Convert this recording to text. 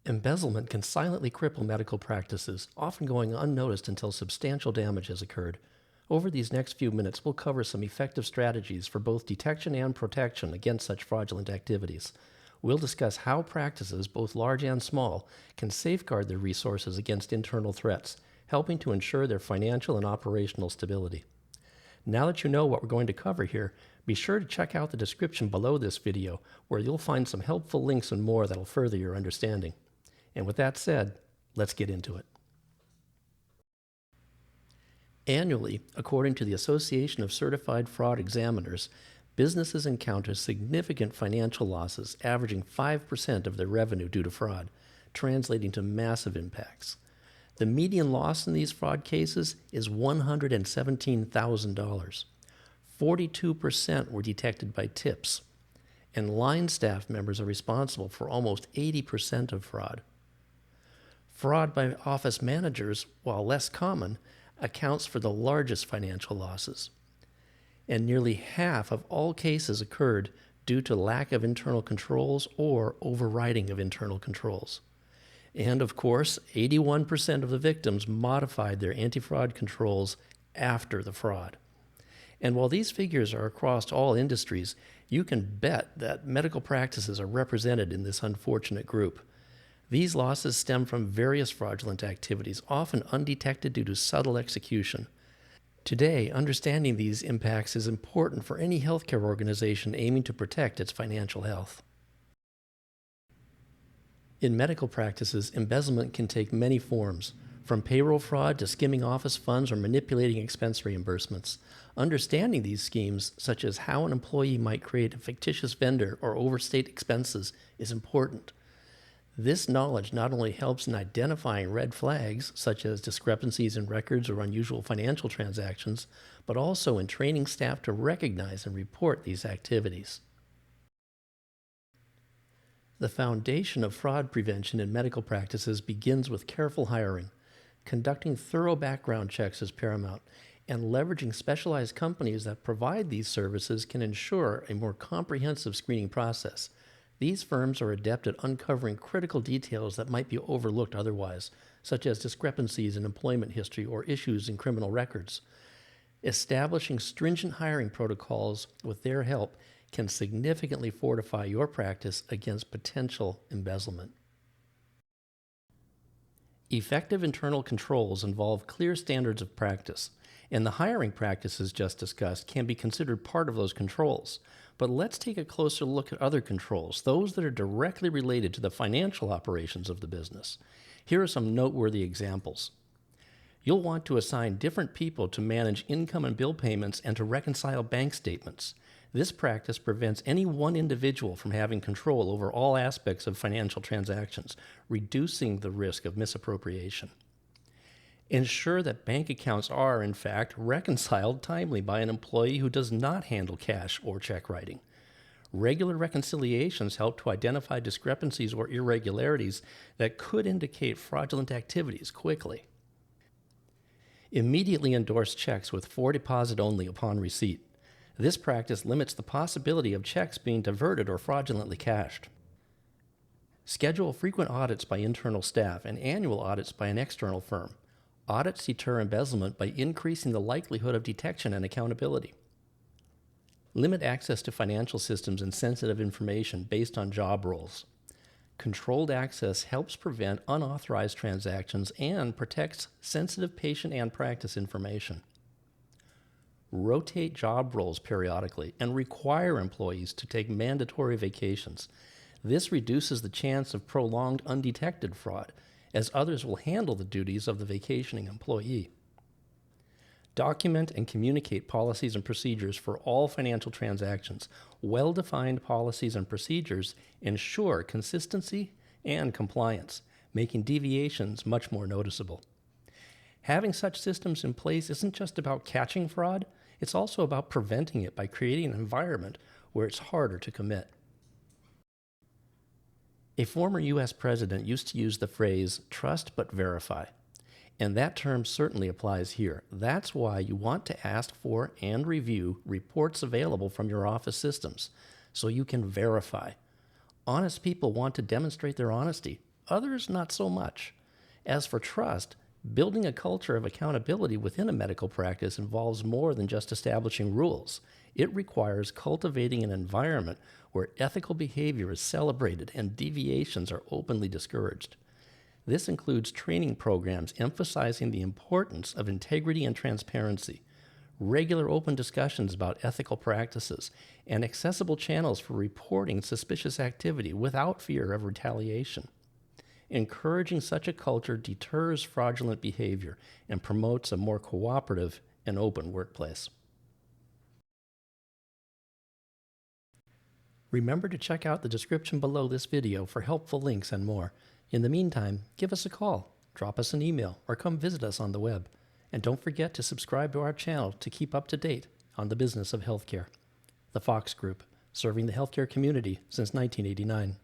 Embezzlement can silently cripple medical practices, often going unnoticed until substantial damage has occurred. Over these next few minutes, we'll cover some effective strategies for both detection and protection against such fraudulent activities. We'll discuss how practices, both large and small, can safeguard their resources against internal threats, helping to ensure their financial and operational stability. Now that you know what we're going to cover here, be sure to check out the description below this video, where you'll find some helpful links and more that'll further your understanding. And with that said, let's get into it. Annually, according to the Association of Certified Fraud Examiners, businesses encounter significant financial losses, averaging 5% of their revenue due to fraud, translating to massive impacts. The median loss in these fraud cases is $117,000. 42% were detected by tips, and line staff members are responsible for almost 80% of fraud. Fraud by office managers, while less common, accounts for the largest financial losses. And nearly half of all cases occurred due to lack of internal controls or overriding of internal controls. And of course, 81% of the victims modified their anti-fraud controls after the fraud. And while these figures are across all industries, you can bet that medical practices are represented in this unfortunate group. These losses stem from various fraudulent activities, often undetected due to subtle execution. Today, understanding these impacts is important for any healthcare organization aiming to protect its financial health. In medical practices, embezzlement can take many forms, from payroll fraud to skimming office funds or manipulating expense reimbursements. Understanding these schemes, such as how an employee might create a fictitious vendor or overstate expenses, is important. This knowledge not only helps in identifying red flags, such as discrepancies in records or unusual financial transactions, but also in training staff to recognize and report these activities. The foundation of fraud prevention in medical practices begins with careful hiring. Conducting thorough background checks is paramount, and leveraging specialized companies that provide these services can ensure a more comprehensive screening process. These firms are adept at uncovering critical details that might be overlooked otherwise, such as discrepancies in employment history or issues in criminal records. Establishing stringent hiring protocols with their help can significantly fortify your practice against potential embezzlement. Effective internal controls involve clear standards of practice, and the hiring practices just discussed can be considered part of those controls. But let's take a closer look at other controls, those that are directly related to the financial operations of the business. Here are some noteworthy examples. You'll want to assign different people to manage income and bill payments and to reconcile bank statements. This practice prevents any one individual from having control over all aspects of financial transactions, reducing the risk of misappropriation. Ensure that bank accounts are, in fact, reconciled timely by an employee who does not handle cash or check writing. Regular reconciliations help to identify discrepancies or irregularities that could indicate fraudulent activities quickly. Immediately endorse checks with for deposit only upon receipt. This practice limits the possibility of checks being diverted or fraudulently cashed. Schedule frequent audits by internal staff and annual audits by an external firm. Audits deter embezzlement by increasing the likelihood of detection and accountability. Limit access to financial systems and sensitive information based on job roles. Controlled access helps prevent unauthorized transactions and protects sensitive patient and practice information. Rotate job roles periodically and require employees to take mandatory vacations. This reduces the chance of prolonged undetected fraud, as others will handle the duties of the vacationing employee. Document and communicate policies and procedures for all financial transactions. Well-defined policies and procedures ensure consistency and compliance, making deviations much more noticeable. Having such systems in place isn't just about catching fraud, it's also about preventing it by creating an environment where it's harder to commit. A former U.S. president used to use the phrase, trust but verify. And that term certainly applies here. That's why you want to ask for and review reports available from your office systems, so you can verify. Honest people want to demonstrate their honesty, others not so much. As for trust, building a culture of accountability within a medical practice involves more than just establishing rules. It requires cultivating an environment where ethical behavior is celebrated and deviations are openly discouraged. This includes training programs emphasizing the importance of integrity and transparency, regular open discussions about ethical practices, and accessible channels for reporting suspicious activity without fear of retaliation. Encouraging such a culture deters fraudulent behavior and promotes a more cooperative and open workplace. Remember to check out the description below this video for helpful links and more. In the meantime, give us a call, drop us an email, or come visit us on the web. And don't forget to subscribe to our channel to keep up to date on the business of healthcare. The Fox Group, serving the healthcare community since 1989.